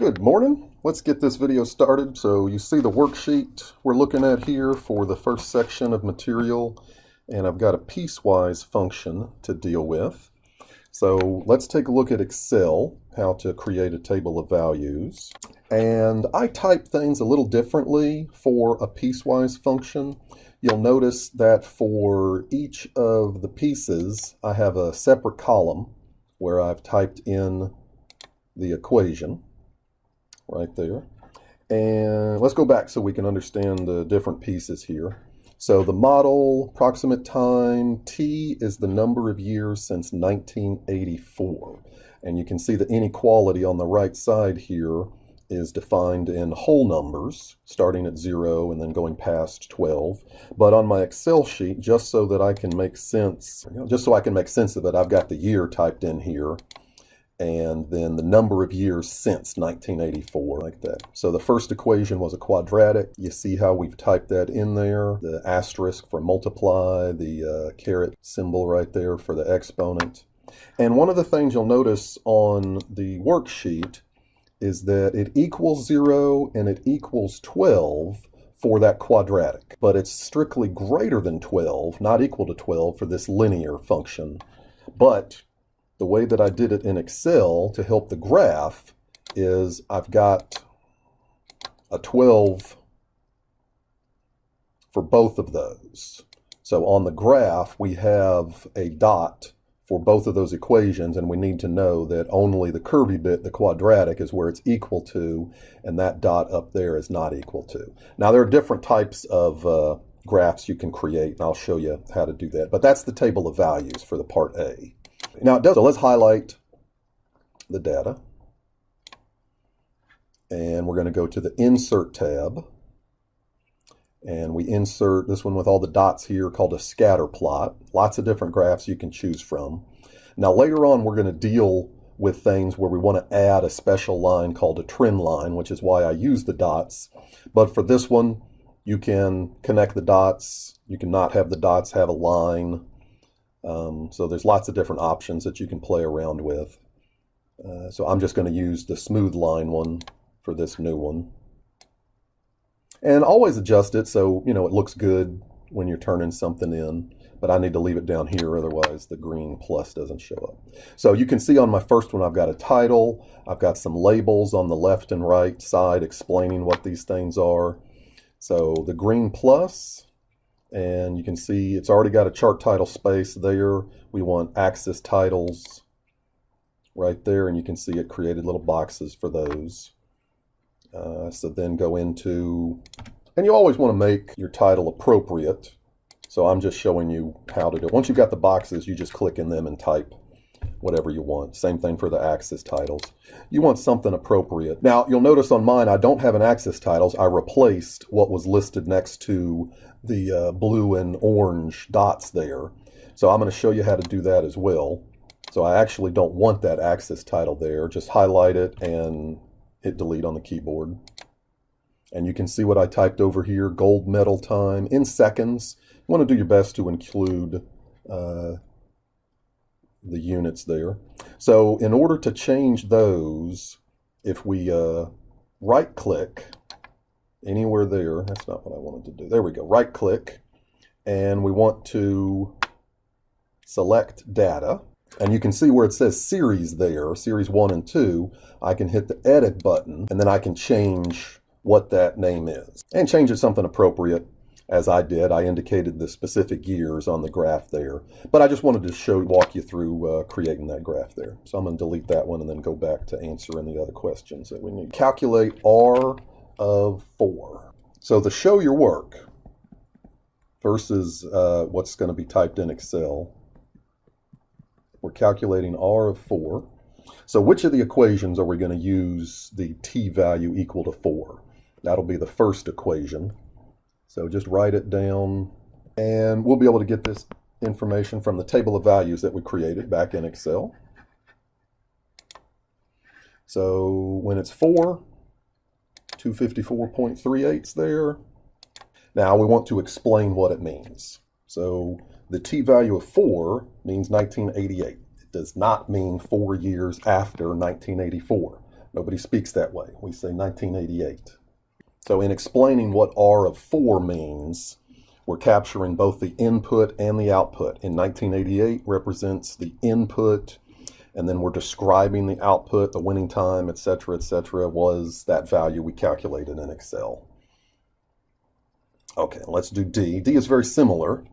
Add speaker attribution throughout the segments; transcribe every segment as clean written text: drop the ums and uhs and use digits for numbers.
Speaker 1: Good morning. Let's get this video started. So you see the worksheet we're looking at here for the first section of material, and I've got a piecewise function to deal with. So let's take a look at Excel, how to create a table of values. And I type things a little differently for a piecewise function. You'll notice that for each of the pieces, I have a separate column where I've typed in the equation right there. And let's go back so we can understand the different pieces here. So the model, approximate time, T is the number of years since 1984. And you can see the inequality on the right side here is defined in whole numbers, starting at 0 and then going past 12. But on my Excel sheet, just so that I can make sense, just so I can make sense of it, I've got the year typed in here, and then the number of years since 1984, like that. So the first equation was a quadratic. You see how we've typed that in there, the asterisk for multiply, the caret symbol right there for the exponent. And one of the things you'll notice on the worksheet is that it equals 0 and it equals 12 for that quadratic, but it's strictly greater than 12, not equal to 12 for this linear function. But the way that I did it in Excel to help the graph is I've got a 12 for both of those. So on the graph, we have a dot for both of those equations, and we need to know that only the curvy bit, the quadratic, is where it's equal to, and that dot up there is not equal to. Now, there are different types of graphs you can create, and I'll show you how to do that. But that's the table of values for the part A. Now, it does, so let's highlight the data. And we're going to go to the Insert tab. And we insert this one with all the dots here called a scatter plot. Lots of different graphs you can choose from. Now, later on, we're going to deal with things where we want to add a special line called a trend line, which is why I use the dots. But for this one, you can connect the dots. You can not have the dots have a line. So there's lots of different options that you can play around with. So I'm just going to use the smooth line one for this new one. And always adjust it so, it looks good when you're turning something in. But I need to leave it down here, otherwise the green plus doesn't show up. So you can see on my first one, I've got a title. I've got some labels on the left and right side explaining what these things are. So the green plus, and you can see it's already got a chart title space there. We want axis titles right there, and you can see it created little boxes for those. So then go into, and you always want to make your title appropriate. So I'm just showing you how to do it. Once you've got the boxes, you just click in them and type whatever you want. Same thing for the axis titles. You want something appropriate. Now, you'll notice on mine, I don't have an axis titles. I replaced what was listed next to the blue and orange dots there. So I'm going to show you how to do that as well. So I actually don't want that axis title there. Just highlight it and hit delete on the keyboard. And you can see what I typed over here, gold medal time in seconds. You want to do your best to include the units there. So in order to change those, if we right click anywhere there, that's not what I wanted to do. There we go, right click, and we want to select data. And you can see where it says series there, series 1 and 2. I can hit the edit button, and then I can change what that name is and change it something appropriate. As I did, I indicated the specific years on the graph there. But I just wanted to walk you through creating that graph there. So I'm going to delete that one and then go back to answering the other questions that we need. Calculate R of 4. So the show your work versus what's going to be typed in Excel, we're calculating R of 4. So which of the equations are we going to use the t value equal to 4? That'll be the first equation. So just write it down, and we'll be able to get this information from the table of values that we created back in Excel. So when it's 4, 254.38's there. Now we want to explain what it means. So the t value of 4 means 1988. It does not mean 4 years after 1984. Nobody speaks that way. We say 1988. So in explaining what R of 4 means, we're capturing both the input and the output. In 1988 represents the input, and then we're describing the output, the winning time, etc., was that value we calculated in Excel. Okay, let's do D. D is very similar,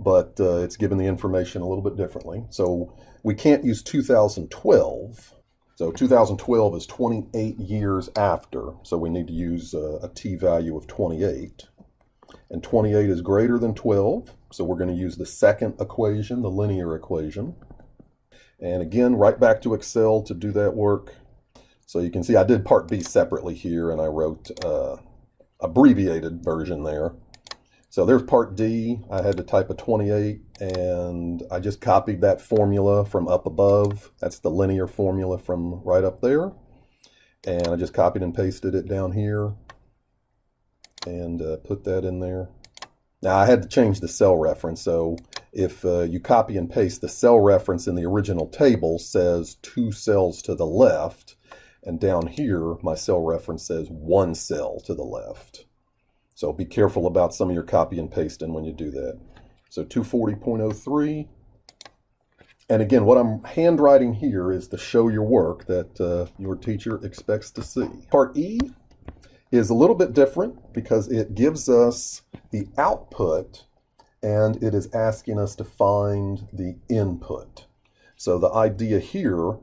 Speaker 1: but it's given the information a little bit differently. So we can't use 2012. So 2012 is 28 years after, so we need to use a t value of 28. And 28 is greater than 12, so we're going to use the second equation, the linear equation. And again, right back to Excel to do that work. So you can see I did part B separately here, and I wrote abbreviated version there. So there's part D. I had to type a 28, and I just copied that formula from up above. That's the linear formula from right up there. And I just copied and pasted it down here and put that in there. Now I had to change the cell reference. So if you copy and paste, the cell reference in the original table says 2 cells to the left, and down here my cell reference says 1 cell to the left. So be careful about some of your copy and pasting when you do that. So 240.03. And again, what I'm handwriting here is to show your work that your teacher expects to see. Part E is a little bit different because it gives us the output and it is asking us to find the input. So the idea here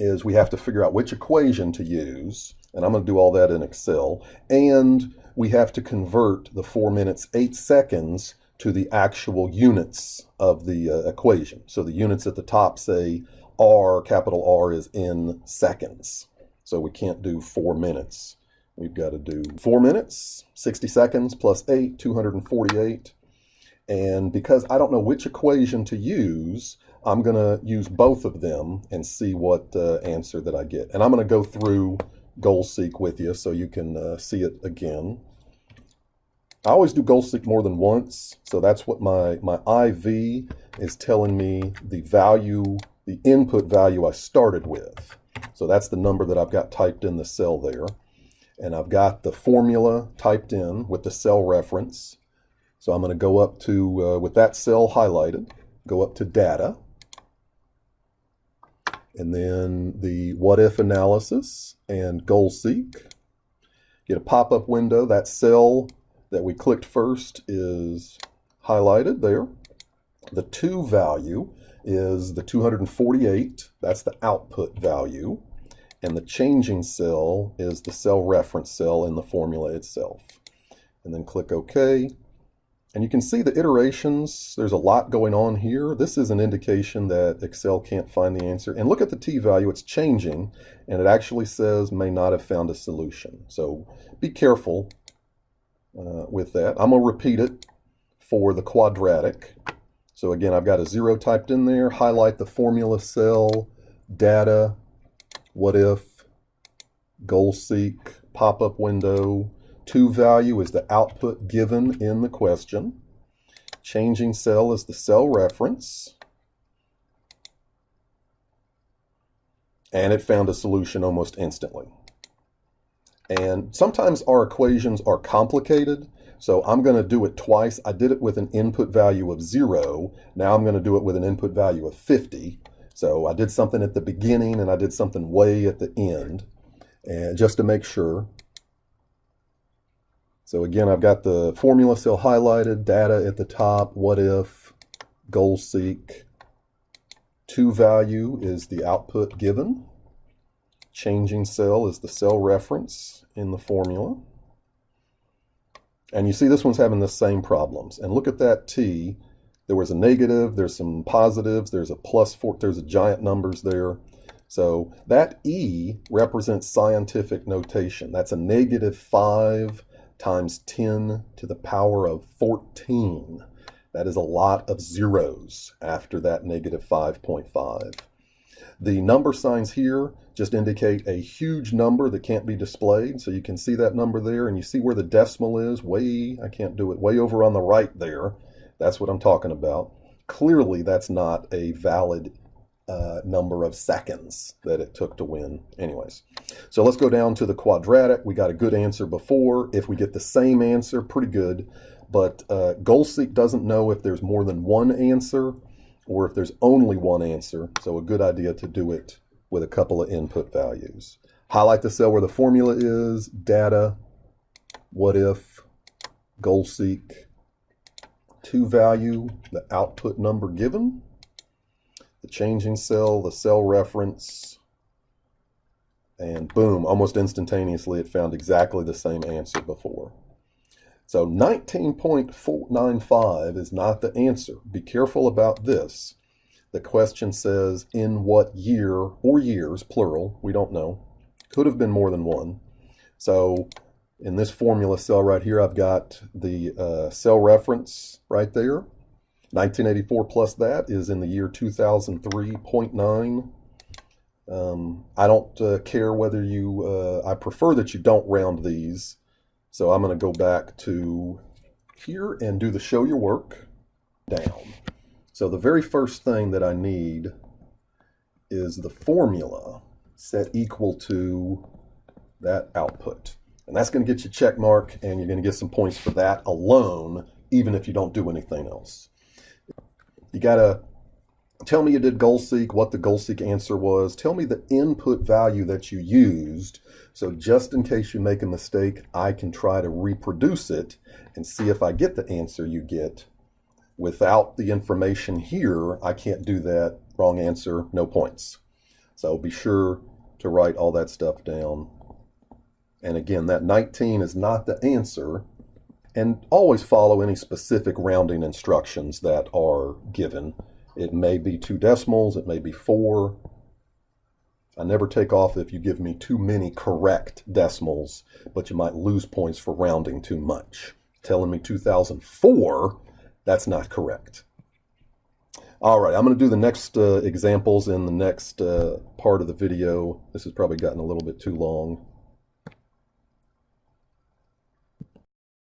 Speaker 1: is we have to figure out which equation to use, and I'm going to do all that in Excel, and we have to convert the 4 minutes 8 seconds to the actual units of the equation. So the units at the top say R, capital R, is in seconds. So we can't do 4 minutes. We've got to do 4 minutes, 60 seconds plus 8, 248. And because I don't know which equation to use, I'm going to use both of them and see what answer that I get. And I'm going to go through goal-seek with you so you can see it again. I always do goal-seek more than once, so that's what my IV is telling me the value, the input value I started with. So that's the number that I've got typed in the cell there. And I've got the formula typed in with the cell reference. So I'm going to go up to, with that cell highlighted, go up to data. And then the what-if analysis and goal-seek. Get a pop-up window. That cell that we clicked first is highlighted there. The to value is the 248. That's the output value. And the changing cell is the cell reference cell in the formula itself. And then click OK. And you can see the iterations. There's a lot going on here. This is an indication that Excel can't find the answer. And look at the t-value. It's changing. And it actually says may not have found a solution. So be careful with that. I'm going to repeat it for the quadratic. So again, I've got a 0 typed in there. Highlight the formula cell, data, what if, goal-seek, pop-up window. To value is the output given in the question. Changing cell is the cell reference. And it found a solution almost instantly. And sometimes our equations are complicated, so I'm going to do it twice. I did it with an input value of 0. Now I'm going to do it with an input value of 50. So I did something at the beginning and I did something way at the end, and just to make sure. So again, I've got the formula cell highlighted, data at the top, what if, goal-seek. To value is the output given. Changing cell is the cell reference in the formula. And you see this one's having the same problems. And look at that T. There was a negative, there's some positives, there's a +4, there's a giant numbers there. So that E represents scientific notation. That's a -5 times 10 to the power of 14. That is a lot of zeros after that -5.5. The number signs here just indicate a huge number that can't be displayed. So you can see that number there, and you see where the decimal is way, I can't do it, way over on the right there. That's what I'm talking about. Clearly, that's not a valid number of seconds that it took to win. Anyways, so let's go down to the quadratic. We got a good answer before. If we get the same answer, pretty good. But GoalSeek doesn't know if there's more than one answer or if there's only one answer. So a good idea to do it with a couple of input values. Highlight the cell where the formula is, data, what if, GoalSeek, to value, the output number given, the changing cell, the cell reference, and boom, almost instantaneously it found exactly the same answer before. So 19.495 is not the answer. Be careful about this. The question says, in what year, or years, plural, we don't know. Could have been more than one. So in this formula cell right here, I've got the cell reference right there. 1984 plus that is in the year 2003.9. I don't care whether you, I prefer that you don't round these. So I'm going to go back to here and do the show your work down. So the very first thing that I need is the formula set equal to that output. And that's going to get you a check mark, and you're going to get some points for that alone, even if you don't do anything else. You got to tell me you did GoalSeek, what the GoalSeek answer was. Tell me the input value that you used. So just in case you make a mistake, I can try to reproduce it and see if I get the answer you get. Without the information here, I can't do that. Wrong answer, no points. So be sure to write all that stuff down. And again, that 19 is not the answer. And always follow any specific rounding instructions that are given. It may be 2 decimals, it may be 4. I never take off if you give me too many correct decimals, but you might lose points for rounding too much. Telling me 2004, that's not correct. All right, I'm going to do the next examples in the next part of the video. This has probably gotten a little bit too long.